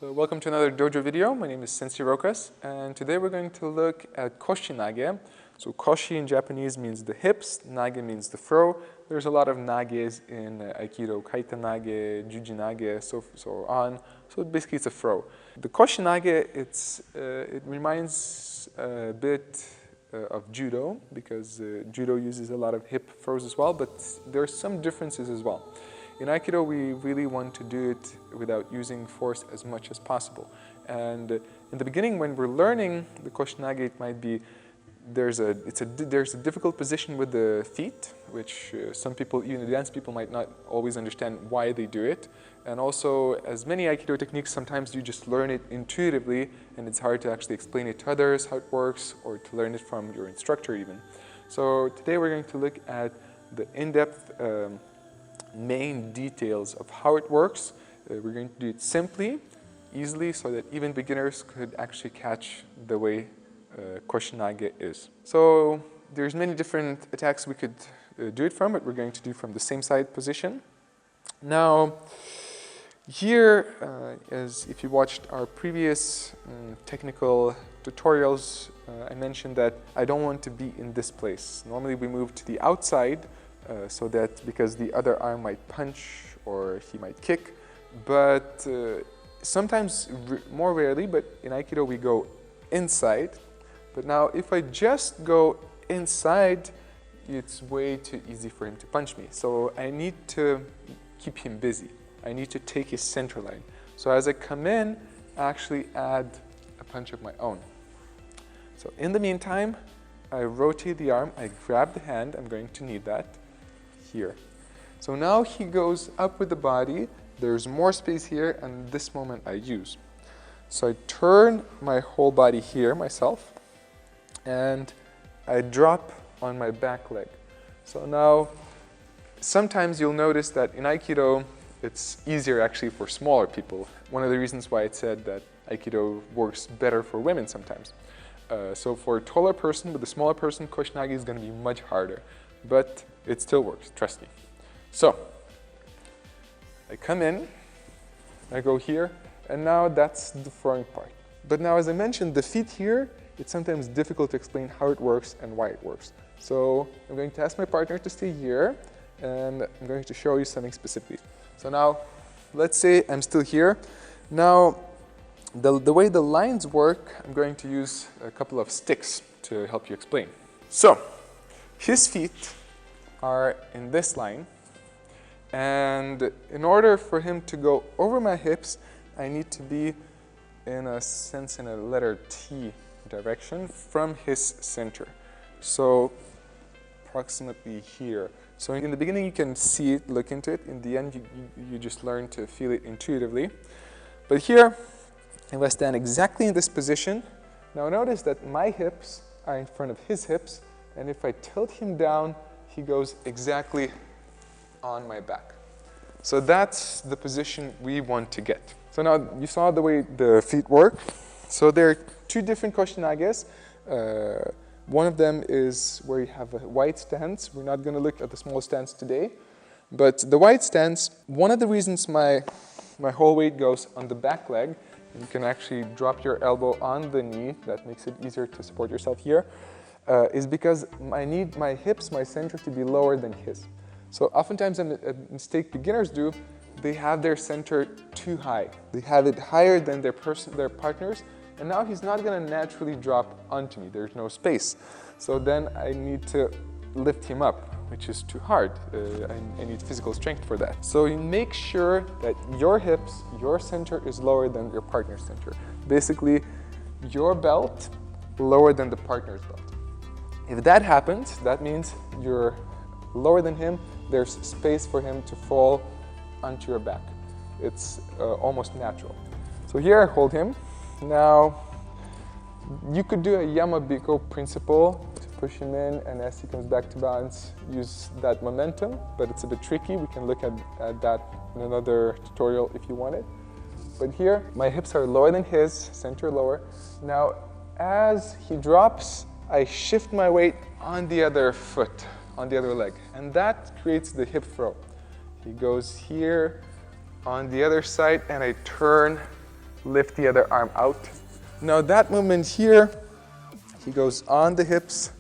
So welcome to another Dojo video. My name is Sensei Rokas, and today we're going to look at Koshi Nage. So Koshi in Japanese means the hips, Nage means the throw. There's a lot of Nages in Aikido, Kaita Nage, Juji Nage, so on. So basically it's a throw. The Koshi Nage, it reminds a bit of Judo, because Judo uses a lot of hip throws as well, but there are some differences as well. In Aikido, we really want to do it without using force as much as possible. And in the beginning, when we're learning the Koshi Nage, it might be there's a difficult position with the feet, which some people, even advanced people, might not always understand why they do it. And also, as many Aikido techniques, sometimes you just learn it intuitively, and it's hard to actually explain it to others how it works, or to learn it from your instructor even. So today we're going to look at the in-depth main details of how it works. We're going to do it simply, easily, so that even beginners could actually catch the way Koshi Nage is. So there's many different attacks we could do it from, but we're going to do from the same side position. Now, here, as if you watched our previous technical tutorials, I mentioned that I don't want to be in this place. Normally we move to the outside, so that because the other arm might punch or he might kick, but sometimes, more rarely, but in Aikido we go inside. But now if I just go inside, it's way too easy for him to punch me. So I need to keep him busy. I need to take his center line. So as I come in, I actually add a punch of my own. So in the meantime, I rotate the arm, I grab the hand, I'm going to need that here. So now he goes up with the body, there's more space here, and this moment I use. So I turn my whole body here, myself, and I drop on my back leg. So now, sometimes you'll notice that in Aikido, it's easier actually for smaller people. One of the reasons why it said that Aikido works better for women sometimes. So for a taller person with a smaller person, Koshi Nage is going to be much harder. But it still works, trust me. So, I come in, I go here, and now that's the throwing part. But now, as I mentioned, the feet here, it's sometimes difficult to explain how it works and why it works. So, I'm going to ask my partner to stay here, and I'm going to show you something specifically. So now, let's say I'm still here. Now, the way the lines work, I'm going to use a couple of sticks to help you explain. So, his feet are in this line, and in order for him to go over my hips, I need to be in a sense in a letter T direction from his center. So approximately here. So in the beginning you can see it, look into it. In the end you just learn to feel it intuitively. But here, if I stand exactly in this position, now notice that my hips are in front of his hips, and if I tilt him down, he goes exactly on my back. So that's the position we want to get. So now you saw the way the feet work. So there are two different Koshi Nages. One of them is where you have a wide stance. We're not going to look at the small stance today. But the wide stance, one of the reasons my whole weight goes on the back leg, you can actually drop your elbow on the knee, that makes it easier to support yourself here, is because I need my hips, my center to be lower than his. So oftentimes a mistake beginners do, they have their center too high. They have it higher than their partners, and now he's not going to naturally drop onto me. There's no space. So then I need to lift him up, which is too hard. I need physical strength for that. So you make sure that your hips, your center is lower than your partner's center. Basically, your belt lower than the partner's belt. If that happens, that means you're lower than him, there's space for him to fall onto your back. It's almost natural. So here I hold him. Now, you could do a Yamabiko principle to push him in, and as he comes back to balance, use that momentum, but it's a bit tricky. We can look at that in another tutorial if you want it. But here, my hips are lower than his, center lower. Now, as he drops, I shift my weight on the other foot, on the other leg, and that creates the hip throw. He goes here on the other side, and I turn lift the other arm out. Now that movement here, he goes on the hips.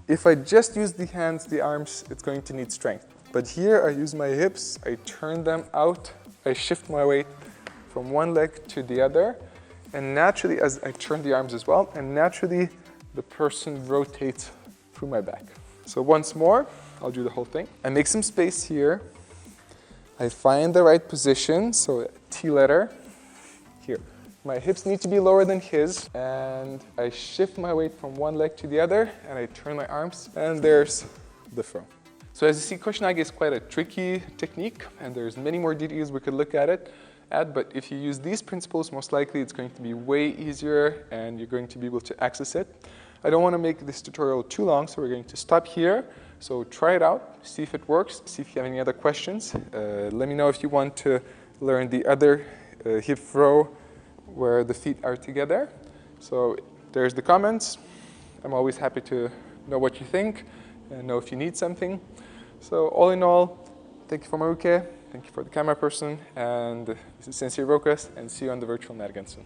If I just use the hands, the arms, it's going to need strength. But here I use my hips, I turn them out, I shift my weight from one leg to the other, and naturally, as I turn the arms as well, and naturally the person rotates through my back. So once more, I'll do the whole thing. I make some space here. I find the right position, so T letter here. My hips need to be lower than his, and I shift my weight from one leg to the other, and I turn my arms, and there's the throw. So as you see, Koshi Nage is quite a tricky technique, and there's many more details we could look at, but if you use these principles, most likely it's going to be way easier, and you're going to be able to access it. I don't want to make this tutorial too long, so we're going to stop here. So try it out, see if it works, see if you have any other questions. Let me know if you want to learn the other hip throw where the feet are together. So there's the comments. I'm always happy to know what you think and know if you need something. So all in all, thank you for Maruke, thank you for the camera person, and this is Sensei Rokas, and see you on the virtual mat again soon.